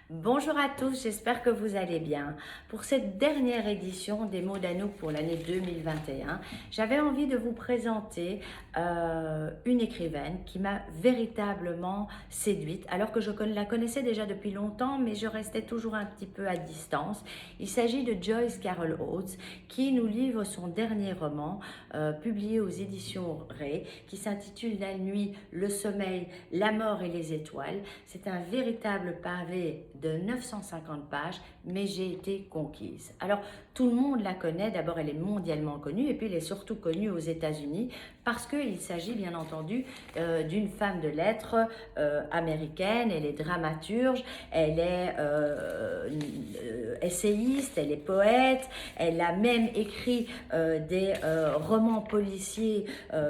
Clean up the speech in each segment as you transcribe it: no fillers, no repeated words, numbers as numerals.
Bonjour à tous, j'espère que vous allez bien. Pour cette dernière édition des mots d'Anouk pour l'année 2021, j'avais envie de vous présenter une écrivaine qui m'a véritablement séduite, alors que je la connaissais déjà depuis longtemps, mais je restais toujours un petit peu à distance. Il s'agit de Joyce Carol Oates, qui nous livre son dernier roman, publié aux éditions Ray, qui s'intitule La nuit, le sommeil, la mort et les étoiles. C'est un véritable pavé de 950 pages, mais j'ai été conquise. Alors, tout le monde la connaît. D'abord, elle est mondialement connue, et puis elle est surtout connue aux États-Unis parce qu'il s'agit bien entendu d'une femme de lettres américaine. Elle est dramaturge, elle est essayiste, elle est poète, elle a même écrit des romans policiers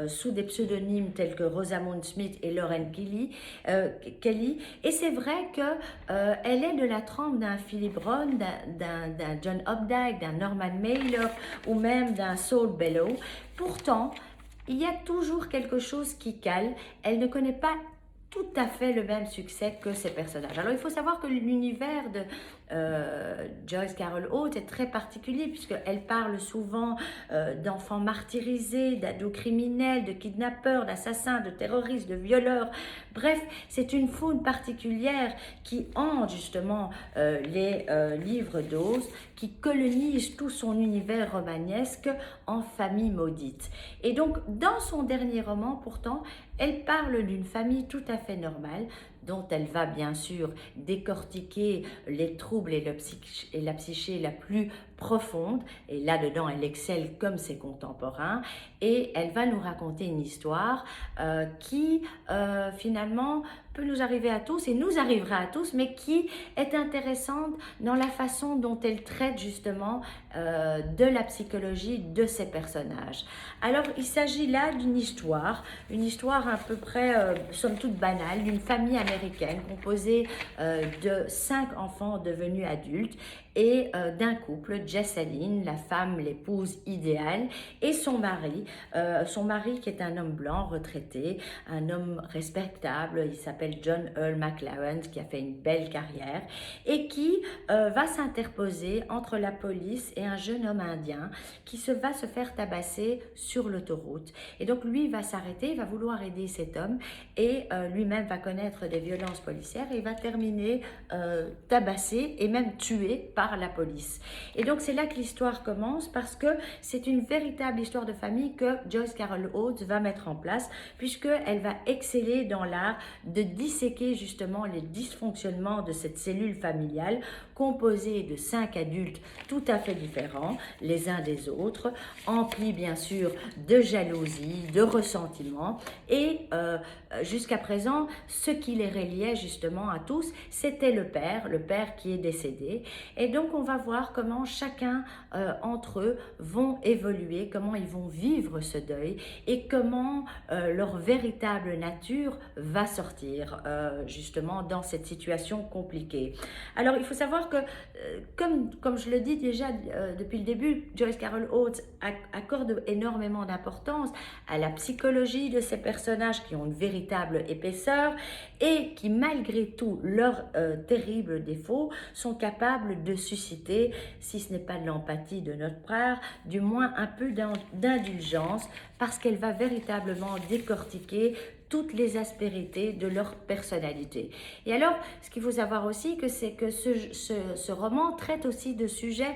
sous des pseudonymes tels que Rosamund Smith et Lauren Kelly. Et c'est vrai qu'elle est de la trempe d'un Philip Roth, d'un John Updike, d'un Norman Mailer ou même d'un Saul Bellow. Pourtant, il y a toujours quelque chose qui cale. Elle ne connaît pas tout à fait le même succès que ses personnages. Alors il faut savoir que l'univers de Joyce Carol Oates est très particulier puisqu'elle parle souvent d'enfants martyrisés, d'ados criminels, de kidnappeurs, d'assassins, de terroristes, de violeurs. Bref, c'est une faune particulière qui hante justement les livres d'Oates, qui colonise tout son univers romanesque en famille maudite. Et donc dans son dernier roman pourtant, elle parle d'une famille tout à fait normale, dont elle va bien sûr décortiquer les troubles et la psyché la plus profonde. Et là-dedans, elle excelle comme ses contemporains. Et elle va nous raconter une histoire qui finalement peut nous arriver à tous et nous arrivera à tous, mais qui est intéressante dans la façon dont elle traite justement de la psychologie de ces personnages. Alors, il s'agit là d'une histoire à peu près, somme toute banale, d'une famille américaine composée de 5 enfants devenus adultes et d'un couple, Jessalyn, la femme, l'épouse idéale, et son mari qui est un homme blanc retraité, un homme respectable, il s'appelle John Earl McLaren, qui a fait une belle carrière, et qui va s'interposer entre la police et un jeune homme indien qui va se faire tabasser sur l'autoroute. Et donc lui va s'arrêter, il va vouloir aider cet homme, et lui-même va connaître des violences policières et il va terminer tabassé et même tué par la police. Et donc c'est là que l'histoire commence, parce que c'est une véritable histoire de famille que Joyce Carol Oates va mettre en place, puisqu'elle va exceller dans l'art de disséquer justement les dysfonctionnements de cette cellule familiale composée de 5 adultes tout à fait différents les uns des autres, emplis bien sûr de jalousie, de ressentiment, et jusqu'à présent, ce qui les reliait justement à tous, c'était le père qui est décédé. Et donc on va voir comment chacun entre eux vont évoluer, comment ils vont vivre ce deuil et comment leur véritable nature va sortir justement dans cette situation compliquée. Alors il faut savoir que comme je le dis déjà depuis le début, Joyce Carol Oates accorde énormément d'importance à la psychologie de ces personnages qui ont une véritable épaisseur et qui, malgré tout leurs terribles défauts, sont capables de susciter, si ce n'est pas de l'empathie de notre part, du moins un peu d'indulgence, parce qu'elle va véritablement décortiquer toutes les aspérités de leur personnalité. Et alors, ce qu'il faut savoir aussi, c'est que ce roman traite aussi de sujets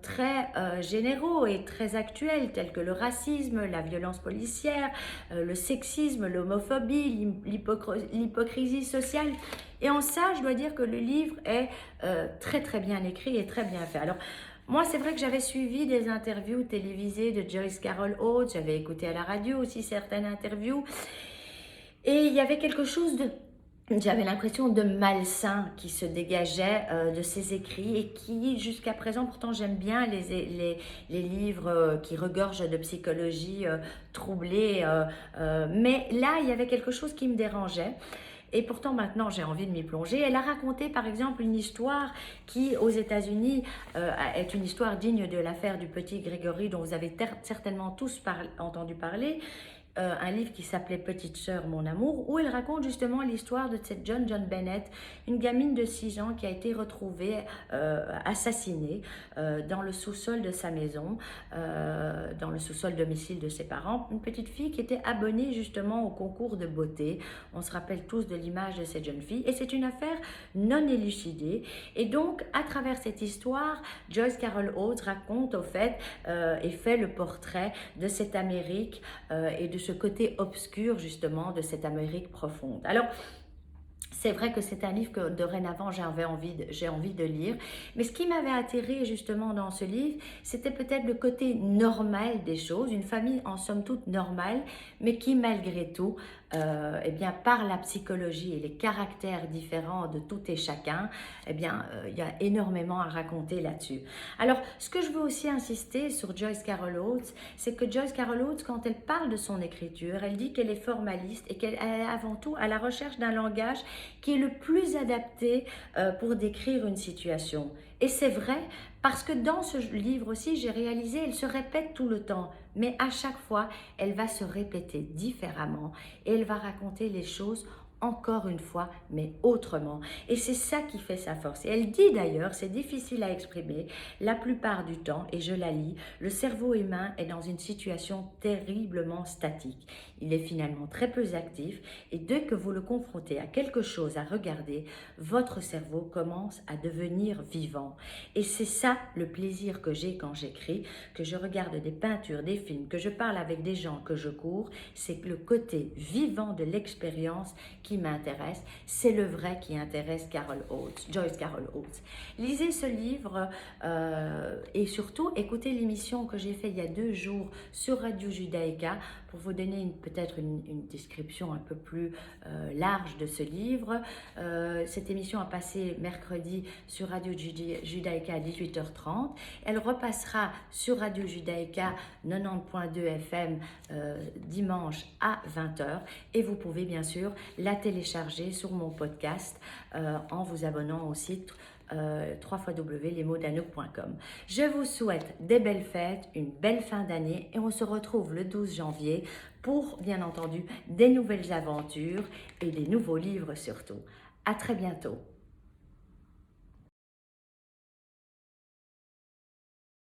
très généraux et très actuels, tels que le racisme, la violence policière, le sexisme, l'homophobie, l'hypocrisie sociale. Et en ça, je dois dire que le livre est très très bien écrit et très bien fait. Alors, moi, c'est vrai que j'avais suivi des interviews télévisées de Joyce Carol Oates, j'avais écouté à la radio aussi certaines interviews, et il y avait quelque chose de... J'avais l'impression de malsain qui se dégageait de ses écrits et qui, jusqu'à présent, pourtant j'aime bien les livres qui regorgent de psychologie troublée, mais là, il y avait quelque chose qui me dérangeait. Et pourtant maintenant j'ai envie de m'y plonger. Elle a raconté par exemple une histoire qui aux États-Unis est une histoire digne de l'affaire du petit Grégory dont vous avez certainement tous entendu parler. un livre qui s'appelait Petite sœur, mon amour, où elle raconte justement l'histoire de cette John Bennett, une gamine de 6 ans qui a été retrouvée assassinée dans le sous-sol de sa maison, dans le sous-sol domicile de ses parents. Une petite fille qui était abonnée justement au concours de beauté. On se rappelle tous de l'image de cette jeune fille et c'est une affaire non élucidée. Et donc, à travers cette histoire, Joyce Carol Oates raconte au fait et fait le portrait de cette Amérique et de ce côté obscur justement de cette Amérique profonde. Alors, c'est vrai que c'est un livre que dorénavant j'ai envie de lire, mais ce qui m'avait attiré justement dans ce livre, c'était peut-être le côté normal des choses, une famille en somme toute normale, mais qui malgré tout, eh bien, par la psychologie et les caractères différents de tout et chacun, eh bien, il y a énormément à raconter là-dessus. Alors, ce que je veux aussi insister sur Joyce Carol Oates, c'est que Joyce Carol Oates, quand elle parle de son écriture, elle dit qu'elle est formaliste et qu'elle est avant tout à la recherche d'un langage qui est le plus adapté pour décrire une situation. Et c'est vrai parce que dans ce livre aussi, j'ai réalisé, elle se répète tout le temps, mais à chaque fois, elle va se répéter différemment et elle va raconter les choses encore une fois, mais autrement. Et c'est ça qui fait sa force. Et elle dit d'ailleurs, c'est difficile à exprimer, la plupart du temps, et je la lis, le cerveau humain est dans une situation terriblement statique. Il est finalement très peu actif et dès que vous le confrontez à quelque chose à regarder, votre cerveau commence à devenir vivant. Et c'est ça le plaisir que j'ai quand j'écris, que je regarde des peintures, des films, que je parle avec des gens, que je cours, c'est le côté vivant de l'expérience qui m'intéresse, c'est le vrai qui intéresse Joyce Carol Oates. Lisez ce livre et surtout écoutez l'émission que j'ai faite il y a 2 jours sur Radio Judaïka pour vous donner peut-être une description un peu plus large de ce livre. Cette émission a passé mercredi sur Radio Judaïka à 18h30. Elle repassera sur Radio Judaïka 90.2 FM dimanche à 20h et vous pouvez bien sûr la télécharger sur mon podcast en vous abonnant au site www.lesmotsdanouk.com. Je vous souhaite des belles fêtes, une belle fin d'année et on se retrouve le 12 janvier pour bien entendu des nouvelles aventures et des nouveaux livres surtout. À très bientôt.